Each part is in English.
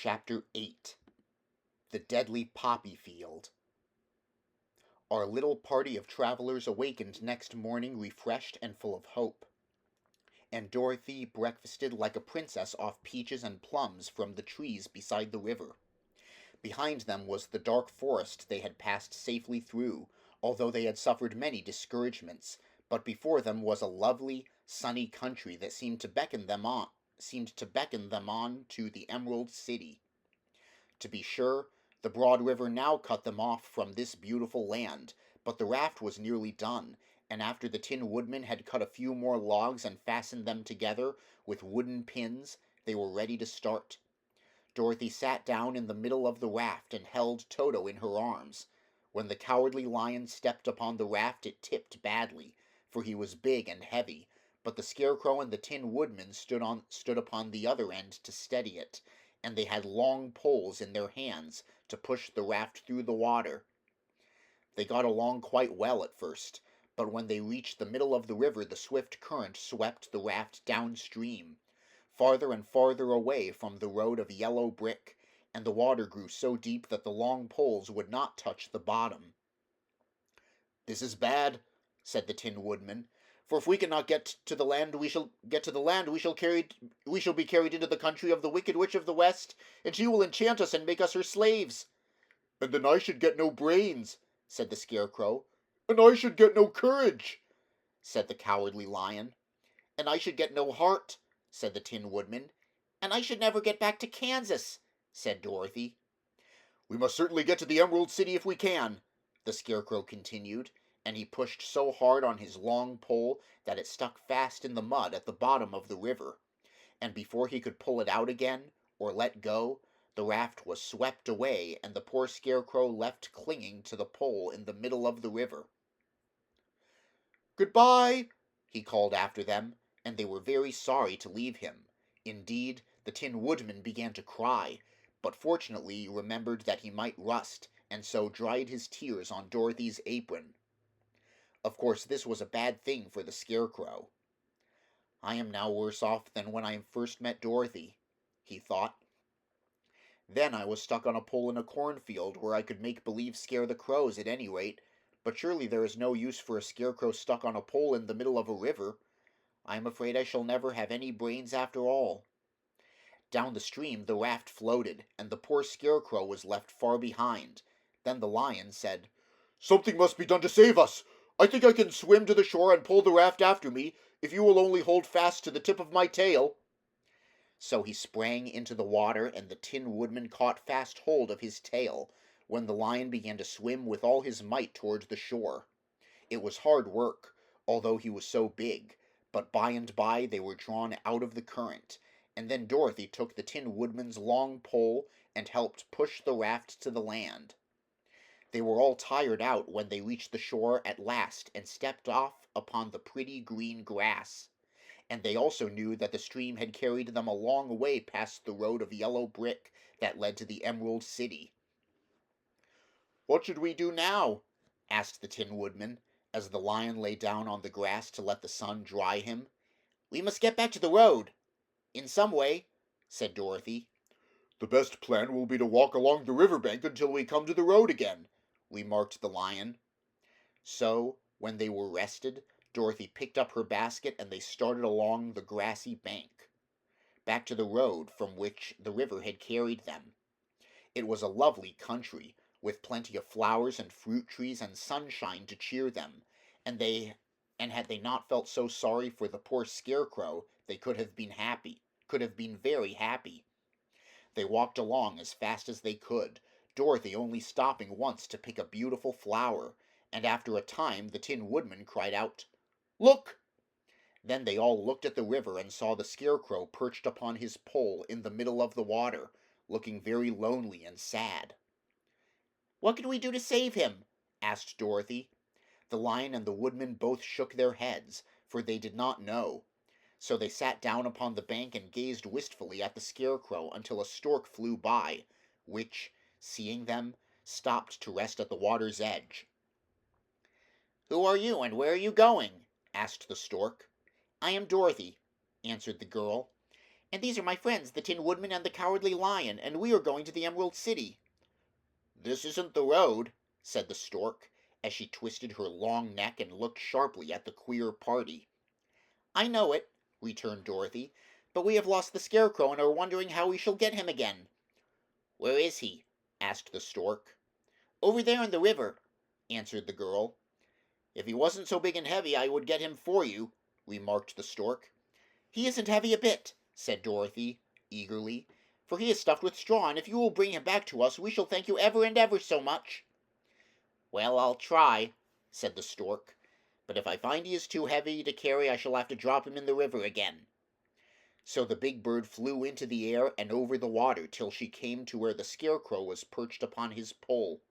Chapter 8 The Deadly Poppy Field. Our little party of travelers awakened next morning refreshed and full of hope, and Dorothy breakfasted like a princess off peaches and plums from the trees beside the river. Behind them was the dark forest they had passed safely through, although they had suffered many discouragements, but before them was a lovely, sunny country that seemed to beckon them on to the Emerald City. To be sure, the broad river now cut them off from this beautiful land, but the raft was nearly done, and after the Tin Woodman had cut a few more logs and fastened them together with wooden pins, they were ready to start. Dorothy sat down in the middle of the raft and held Toto in her arms. When the Cowardly Lion stepped upon the raft it tipped badly, for he was big and heavy, but the Scarecrow and the Tin Woodman stood upon the other end to steady it, and they had long poles in their hands to push the raft through the water. They got along quite well at first, but when they reached the middle of the river the swift current swept the raft downstream, farther and farther away from the road of yellow brick, and the water grew so deep that the long poles would not touch the bottom. "This is bad," said the Tin Woodman, "for if we cannot get to the land we shall be carried into the country of the Wicked Witch of the West, and she will enchant us and make us her slaves." "And then I should get no brains," said the Scarecrow. "And I should get no courage," said the Cowardly Lion. "And I should get no heart," said the Tin Woodman. "And I should never get back to Kansas," said Dorothy. "We must certainly get to the Emerald City if we can," the Scarecrow continued, and he pushed so hard on his long pole that it stuck fast in the mud at the bottom of the river, and before he could pull it out again, or let go, the raft was swept away and the poor Scarecrow left clinging to the pole in the middle of the river. "Goodbye," he called after them, and they were very sorry to leave him. Indeed, the Tin Woodman began to cry, but fortunately he remembered that he might rust, and so dried his tears on Dorothy's apron. Of course this was a bad thing for the Scarecrow. "I am now worse off than when I first met Dorothy," he thought. "Then I was stuck on a pole in a cornfield where I could make believe scare the crows at any rate, but surely there is no use for a Scarecrow stuck on a pole in the middle of a river. I am afraid I shall never have any brains after all." Down the stream the raft floated, and the poor Scarecrow was left far behind. Then the Lion said, "Something must be done to save us. I think I can swim to the shore and pull the raft after me, if you will only hold fast to the tip of my tail." So he sprang into the water, and the Tin Woodman caught fast hold of his tail, when the Lion began to swim with all his might toward the shore. It was hard work, although he was so big, but by and by they were drawn out of the current, and then Dorothy took the Tin Woodman's long pole and helped push the raft to the land. They were all tired out when they reached the shore at last and stepped off upon the pretty green grass, and they also knew that the stream had carried them a long way past the road of yellow brick that led to the Emerald City. "What should we do now?" asked the Tin Woodman, as the Lion lay down on the grass to let the sun dry him. "We must get back to the road, in some way," said Dorothy. "The best plan will be to walk along the river bank until we come to the road again," remarked the Lion. So, when they were rested, Dorothy picked up her basket and they started along the grassy bank, back to the road from which the river had carried them. It was a lovely country, with plenty of flowers and fruit trees and sunshine to cheer them, and had they not felt so sorry for the poor Scarecrow, they could have been very happy. They walked along as fast as they could, Dorothy only stopping once to pick a beautiful flower, and after a time the Tin Woodman cried out, "Look!" Then they all looked at the river and saw the Scarecrow perched upon his pole in the middle of the water, looking very lonely and sad. "What can we do to save him?" asked Dorothy. The Lion and the Woodman both shook their heads, for they did not know. So they sat down upon the bank and gazed wistfully at the Scarecrow until a stork flew by, which, seeing them, stopped to rest at the water's edge. "Who are you, and where are you going?" asked the stork. "I am Dorothy," answered the girl, And these are my friends, the Tin Woodman and the Cowardly Lion, and we are going to the Emerald City." "This isn't the road," said the stork, as she twisted her long neck and looked sharply at the queer party. "I know it," returned Dorothy, "but we have lost the Scarecrow and are wondering how we shall get him again." "Where is he?" asked the stork. "Over there in the river," answered the girl. "If he wasn't so big and heavy, I would get him for you," remarked the stork. "He isn't heavy a bit," said Dorothy, eagerly, "for he is stuffed with straw, and if you will bring him back to us, we shall thank you ever and ever so much." "Well, I'll try," said the stork, "but if I find he is too heavy to carry, I shall have to drop him in the river again." So the big bird flew into the air and over the water till she came to where the Scarecrow was perched upon his pole.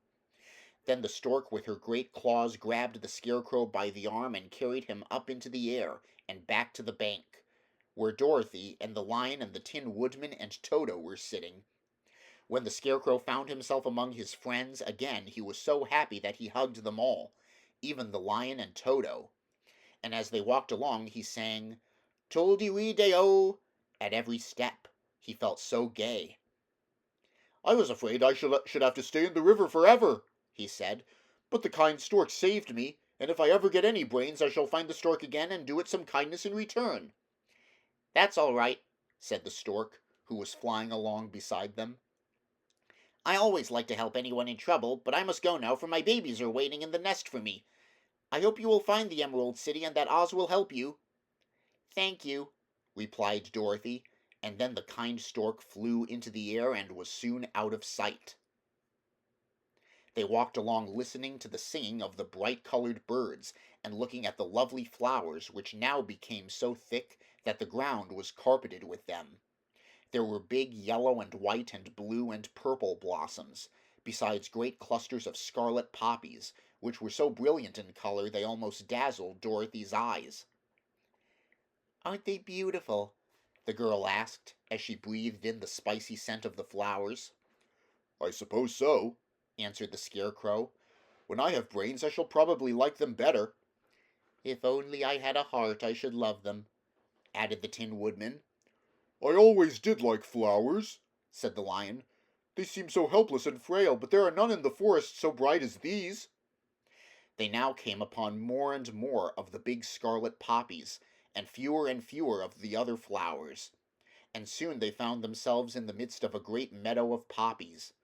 Then the stork with her great claws grabbed the Scarecrow by the arm and carried him up into the air and back to the bank, where Dorothy and the Lion and the Tin Woodman and Toto were sitting. When the Scarecrow found himself among his friends again, he was so happy that he hugged them all, even the Lion and Toto. And as they walked along, he sang "Tol-de-ree-day-o" at every step. He felt so gay. "I was afraid I should have to stay in the river forever," he said, "but the kind stork saved me, and if I ever get any brains I shall find the stork again and do it some kindness in return." "That's all right," said the stork, who was flying along beside them. "I always like to help anyone in trouble, but I must go now, for my babies are waiting in the nest for me. I hope you will find the Emerald City and that Oz will help you." "Thank you," replied Dorothy, and then the kind stork flew into the air and was soon out of sight. They walked along listening to the singing of the bright-colored birds and looking at the lovely flowers, which now became so thick that the ground was carpeted with them. There were big yellow and white and blue and purple blossoms, besides great clusters of scarlet poppies, which were so brilliant in color they almost dazzled Dorothy's eyes. "Aren't they beautiful?" the girl asked, as she breathed in the spicy scent of the flowers. "I suppose so," answered the Scarecrow. "When I have brains I shall probably like them better." "If only I had a heart I should love them," added the Tin Woodman. "I always did like flowers," said the Lion. "They seem so helpless and frail, but there are none in the forest so bright as these." They now came upon more and more of the big scarlet poppies, and fewer of the other flowers, and soon they found themselves in the midst of a great meadow of poppies.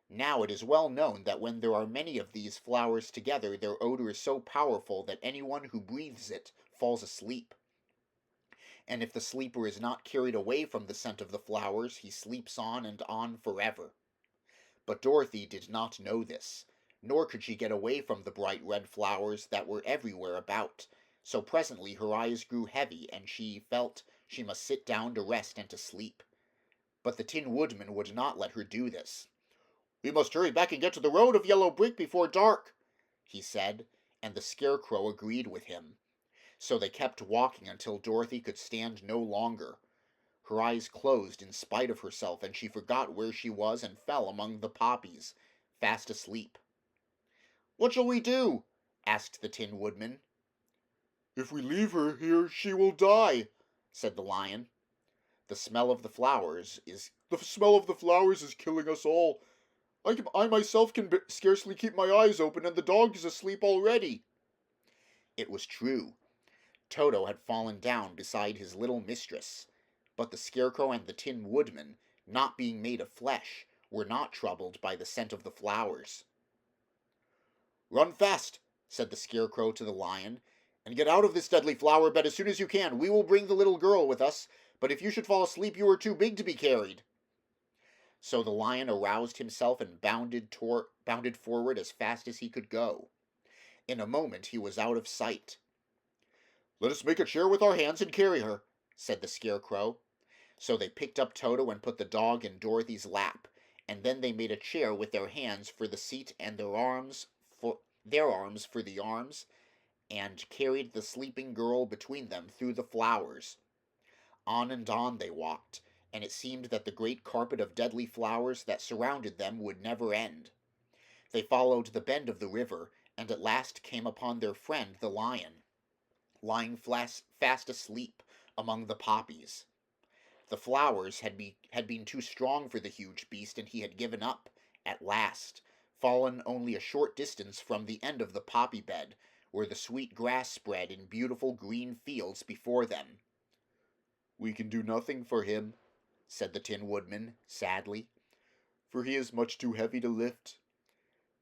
Now it is well known that when there are many of these flowers together, their odor is so powerful that anyone who breathes it falls asleep. And if the sleeper is not carried away from the scent of the flowers, he sleeps on forever. But Dorothy did not know this, nor could she get away from the bright red flowers that were everywhere about, so presently her eyes grew heavy, and she felt she must sit down to rest and to sleep. But the Tin Woodman would not let her do this. "We must hurry back and get to the road of yellow brick before dark," he said, and the Scarecrow agreed with him. So they kept walking until Dorothy could stand no longer. Her eyes closed in spite of herself, and she forgot where she was and fell among the poppies, fast asleep. "What shall we do?" asked the Tin Woodman. "If we leave her here she will die," said the Lion. The smell of the flowers is killing us all. I myself can scarcely keep my eyes open, and the dog is asleep already." It was true. Toto had fallen down beside his little mistress, but the Scarecrow and the Tin Woodman, not being made of flesh, were not troubled by the scent of the flowers. "Run fast," said the Scarecrow to the Lion, "and get out of this deadly flower bed as soon as you can. We will bring the little girl with us, but if you should fall asleep you are too big to be carried." So the Lion aroused himself and bounded forward as fast as he could go. In a moment he was out of sight. "Let us make a chair with our hands and carry her," said the Scarecrow. So they picked up Toto and put the dog in Dorothy's lap, and then they made a chair with their hands for the seat and their arms for the arms, and carried the sleeping girl between them through the flowers. On and on they walked, and it seemed that the great carpet of deadly flowers that surrounded them would never end. They followed the bend of the river, and at last came upon their friend the Lion, lying fast asleep among the poppies. The flowers had been too strong for the huge beast, and he had given up, at last, fallen only a short distance from the end of the poppy bed, where the sweet grass spread in beautiful green fields before them. "We can do nothing for him," said the Tin Woodman, sadly, "for he is much too heavy to lift.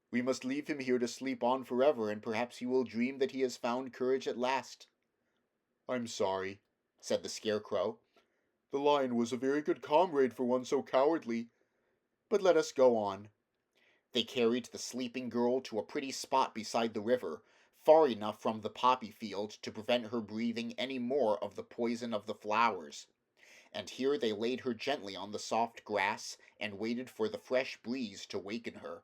We must leave him here to sleep on forever, and perhaps he will dream that he has found courage at last." "I'm sorry," said the Scarecrow. "The lion was a very good comrade for one so cowardly. But let us go on." They carried the sleeping girl to a pretty spot beside the river, far enough from the poppy field to prevent her breathing any more of the poison of the flowers, and here they laid her gently on the soft grass and waited for the fresh breeze to waken her.